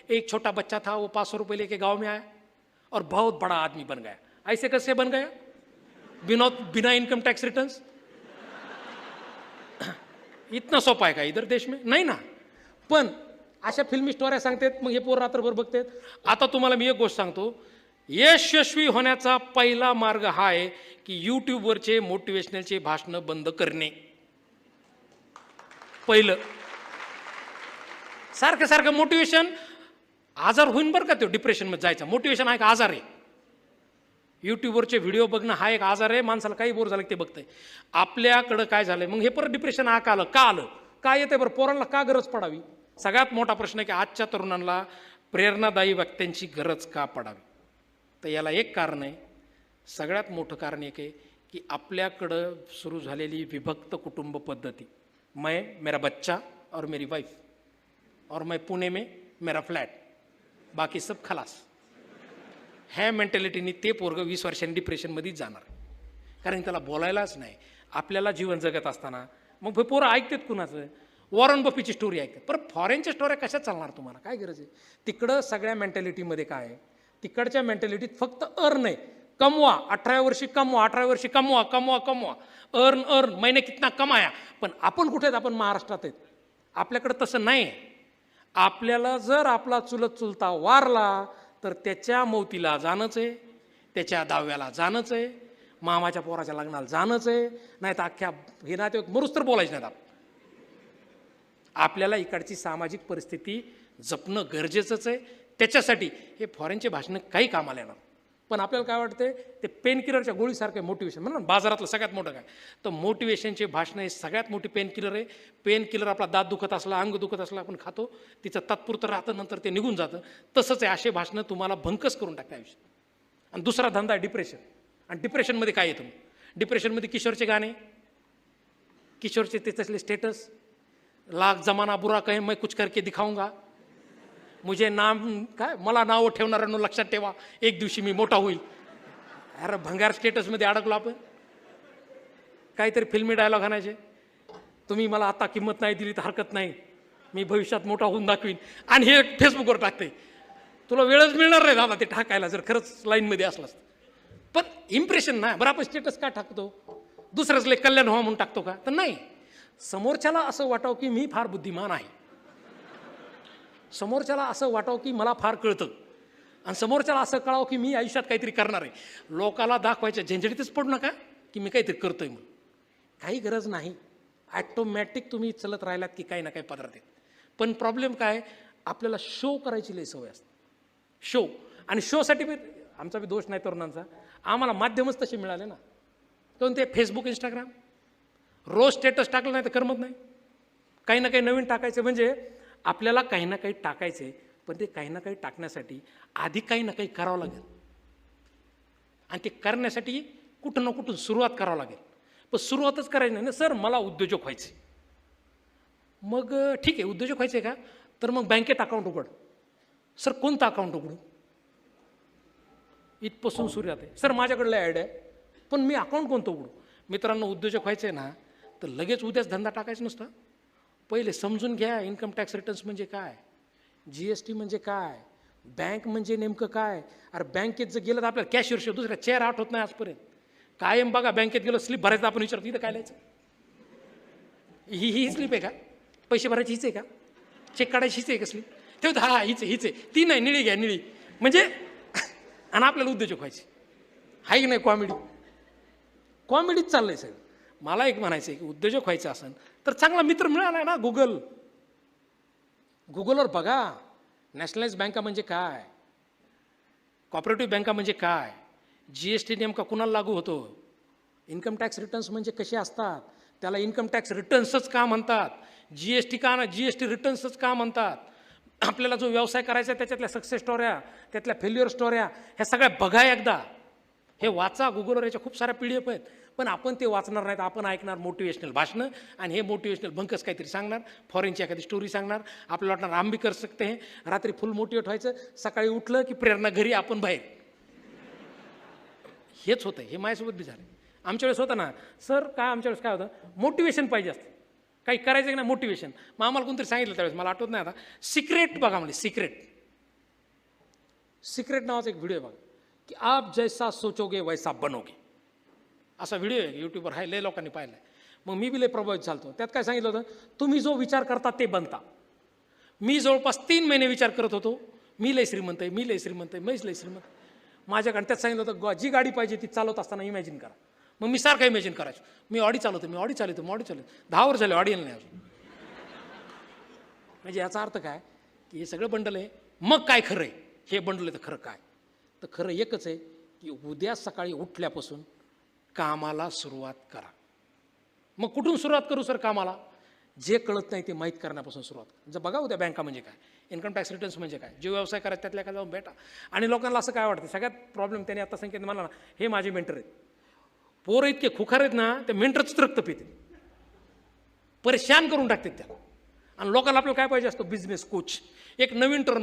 एक छोटा बच्चा था, वो 500 रुपये लेके गांव में आया और बहुत बड़ा आदमी बन गया। ऐसे कैसे बन गया? बिना इनकम टॅक्स रिटर्न्स? इतना सोपा आहे का इधर देश में? नाही ना. पण अशा फिल्मी स्टोऱ्या सांगतात, मग हे पोर रात्रभर बघतात. आता तुम्हाला मी एक गोष्ट सांगतो, यशस्वी होण्याचा पहिला मार्ग हा आहे की यूट्यूबवरचे मोटिवेशनलचे भाषणं बंद करणे. पहिलं सारखं सारखं मोटिवेशन, आजार होईन बरं का. तो डिप्रेशनमध्ये जायचा. मोटिवेशन हा एक आजार आहे. यूट्यूबवरचे व्हिडिओ बघणं हा एक आजार आहे. माणसाला काही बोर झालं ते बघतंय. आपल्याकडं काय झालंय मग, हे परत डिप्रेशन का आलं? का आलं? काय येतंय बरं? पोरांना का गरज पडावी? सगळ्यात मोठा प्रश्न आहे की आजच्या तरुणांना प्रेरणादायी व्यक्तींची गरज का पडावी? तर याला एक कारण आहे, सगळ्यात मोठं कारण एक आहे की आपल्याकडं सुरू झालेली विभक्त कुटुंब पद्धती. मैं, मेरा बच्चा और मेरी वाइफ, और मैं पुणे में मेरा फ्लॅट, बाकी सब खलास. ह्या मेंटॅलिटीने ते पोरग 20 वर्षांनी डिप्रेशनमध्येच जाणार, कारण त्याला बोलायलाच नाही. आपल्याला जीवन जगत असताना मग पोरं ऐकतात कुणाचं? वॉरन बफीची स्टोरी ऐकतात. पण फॉरेनच्या स्टोऱ्या कशा चालणार तुम्हाला? काय गरज आहे? तिकडं सगळ्या मेंटॅलिटीमध्ये काय आहे, तिकडच्या मेंटॅलिटीत फक्त अर्न आहे, कमवा. 18 वर्षी कमवा, 18 वर्षी कमवा कमवा कमवा, अर्न महिने कितना कमाया. पण आपण कुठे आहेत? आपण महाराष्ट्रात आहेत. आपल्याकडं तसं नाही. आपल्याला जर आपला चुलत चुलता वारला तर त्याच्या मौतीला जाणंच आहे, त्याच्या दहाव्याला जाणंच आहे, मामाच्या पोराच्या लग्नाला जाणंच आहे, नाही तर अख्ख्या हे नातेवाईक मरूस तर बोलायचे नाहीत. आपल्याला इकडची सामाजिक परिस्थिती जपणं गरजेचंच आहे. त्याच्यासाठी हे फॉरेनचे भाषणं काही कामाला येणार. पण आपल्याला काय वाटते, ते पेनकिलरच्या गोळीसारखं मोटिवेशन म्हणा बाजारातलं सगळ्यात मोठं काय, तर मोटिवेशनचे भाषणं हे सगळ्यात मोठी पेनकिलर आहे. पेनकिलर आपला दात दुखत असला, अंग दुखत असला आपण खातो, तिचं तात्पुरतं राहतं, नंतर ते निघून जातं. तसंच आहे, असे भाषणं तुम्हाला भंकस करून टाकते आयुष्यात. आणि दुसरा धंदा आहे डिप्रेशन. आणि डिप्रेशनमध्ये काय येतं? डिप्रेशनमध्ये किशोरचे गाणे, किशोरचे त्याच्यातले स्टेटस, लाख जमाना बुरा कहे मैं कुछ करके दिखाऊंगा, मुझे नाम काय, मला नाव ठेवणाऱ्यांनो लक्षात ठेवा, एक दिवशी मी मोठा होईल. अरे भंगार स्टेटसमध्ये अडकलो आपण. काहीतरी फिल्मी डायलॉग आणायचे, तुम्ही मला आता किंमत नाही दिली तर हरकत नाही, मी भविष्यात मोठा होऊन दाखवीन, आणि हे फेसबुकवर टाकते. तुला वेळच मिळणार नाही दादा ते टाकायला जर खरंच लाईनमध्ये असलास. पण इम्प्रेशन नाही बरं. आपण स्टेटस का टाकतो? दुसरंच ले कल्याण व्हा म्हणून टाकतो का? तर नाही, समोरच्याला असं वाटावं की मी फार बुद्धिमान आहे, समोरच्याला असं वाटावं की मला फार कळतं, आणि समोरच्याला असं कळावं की मी आयुष्यात काहीतरी करणार आहे. लोकाला दाखवायच्या झंझटीतच पडू नका की मी काहीतरी करतोय म्हणून. काही गरज नाही. ॲटोमॅटिक तुम्ही चलत राहिलात की काही ना काही पदार्थ आहेत. पण प्रॉब्लेम काय, आपल्याला शो करायची लई सवय असते. शो, आणि शोसाठी मी, आमचा बी दोष नाही तरुणांचा, आम्हाला माध्यमच तसे मिळाले ना. कोणते फेसबुक, इंस्टाग्राम, रोज स्टेटस टाकलं नाही तर करमत नाही. काही ना काही नवीन टाकायचं. म्हणजे आपल्याला काही ना काही टाकायचं आहे, पण ते काही ना काही टाकण्यासाठी आधी काही ना काही करावं लागेल, आणि ते करण्यासाठी कुठं ना कुठून सुरुवात करावं लागेल. पण सुरुवातच करायची नाही ना. सर मला उद्योजक व्हायचे. मग ठीक आहे, उद्योजक व्हायचे का, तर मग बँकेत अकाउंट उघड. सर कोणतं अकाउंट उघडू? इथपासून सुरुवात आहे. सर माझ्याकडलं आयडिया आहे, पण मी अकाउंट कोणतं उघडू? मित्रांनो, उद्योजक व्हायचं आहे ना, तर लगेच उद्याच धंदा टाकायचा नसतं. पहिले समजून घ्या इन्कम टॅक्स रिटर्न्स म्हणजे काय, GST म्हणजे काय, बँक म्हणजे नेमकं काय. अरे बँकेत जर गेलं तर आपल्याला कॅशियरशिवाय दुसऱ्या चेअर आठवत नाही आजपर्यंत. कायम बघा बँकेत गेलो, स्लिप भरायचं आपण विचारतो, इथं काय लिहायचं? ही स्लिप आहे का? पैसे भरायची हीच आहे का? चेक काढायची हीच आहे का स्लिप? तेव्हा हा हीच आहे. ती नाही, निळी घ्या, निळी. म्हणजे आणि आपल्याला उद्योजक व्हायचे. आहे की नाही? कॉमेडीच चाललंय सगळं. मला एक म्हणायचं आहे की उद्योजक व्हायचं असेल तर चांगला मित्र मिळाला ना, गुगलवर बघा. नॅशनलाइज बँका म्हणजे काय, कॉपरेटिव्ह बँका म्हणजे काय, GST नेमका कुणाला लागू होतो, इन्कम टॅक्स रिटर्न्स म्हणजे कसे असतात, त्याला इन्कम टॅक्स रिटर्न्सच का म्हणतात, GST का ना, GST रिटर्न्सच का म्हणतात. आपल्याला जो व्यवसाय करायचा आहे त्याच्यातल्या सक्सेस स्टोऱ्या, त्यातल्या फेल्युअर स्टोऱ्या, ह्या सगळ्या बघा एकदा. हे वाचा, गुगलवर याच्या खूप साऱ्या PDF आहेत. पण आपण ते वाचणार नाहीत. आपण ऐकणार मोटिवेशनल भाषणं, आणि हे मोटिवेशनल भंकस काहीतरी सांगणार, फॉरेनची एखादी स्टोरी सांगणार. आपल्याला वाटणार आम्ही कर सकते हे. रात्री फुल मोटिवेट व्हायचं, सकाळी उठलं की प्रेरणा घरी, आपण बाहेर. हेच होतं. हे माझ्यासोबत बी झालं. आमच्या वेळेस होतं ना सर, काय आमच्या वेळेस काय होतं, मोटिवेशन पाहिजे असतं. काही करायचं की नाही मोटिवेशन. मग आम्हाला कोणतरी सांगितलं त्यावेळेस, मला आठवत नाही आता, सिक्रेट बघा म्हणजे सिक्रेट नावाचा एक व्हिडिओ बघा, की आप जैसा सोचोगे वैसा बनोगे, असा व्हिडिओ आहे यूट्यूबवर, आहे लय लोकांनी पाहिला आहे. मग मी बी लय प्रभावित झालतो. त्यात काय सांगितलं होतं, तुम्ही जो विचार करता ते बनता. मी जवळपास 3 महिने विचार करत होतो, मी लय श्रीमंत आहे, मी लय श्रीमंत आहे, मीच लय श्रीमंत. माझ्याकडे त्यात सांगितलं होतं, जी गाडी पाहिजे ती चालवत असताना इमॅजिन करा. मग मी सारखं इमॅजिन करायचो, मी ऑडी चालवतो, मी ऑडी चालवतो, मी ऑडी चालवतो. 10 वर्ष झाले ऑडी नाही अजून. म्हणजे याचा अर्थ काय, की हे सगळं बंडल आहे. मग काय खरं आहे, हे बंडल आहे तर खरं काय, तर खरं एकच आहे, की उद्या सकाळी उठल्यापासून कामाला सुरुवात करा. मग कुठून सुरुवात करू सर कामाला? जे कळत नाही ते माहीत करण्यापासून सुरुवात. जर बघा उद्या बँका म्हणजे काय, इन्कम टॅक्स रिटर्न्स म्हणजे काय, जे व्यवसाय करायचा त्यातल्या काय जाऊन भेटा. आणि लोकांना असं काय वाटतं, सगळ्यात प्रॉब्लेम त्यांनी आता संकेत म्हणला ना, हे माझे मेंटर आहेत. पोरं इतके खुखार आहेत ना, ते मेंटरच रक्त पिते, परेशान करून टाकतात त्या. आणि लोकांना आपल्याला काय पाहिजे असतं, बिझनेस कोच, एक नवीन टर्म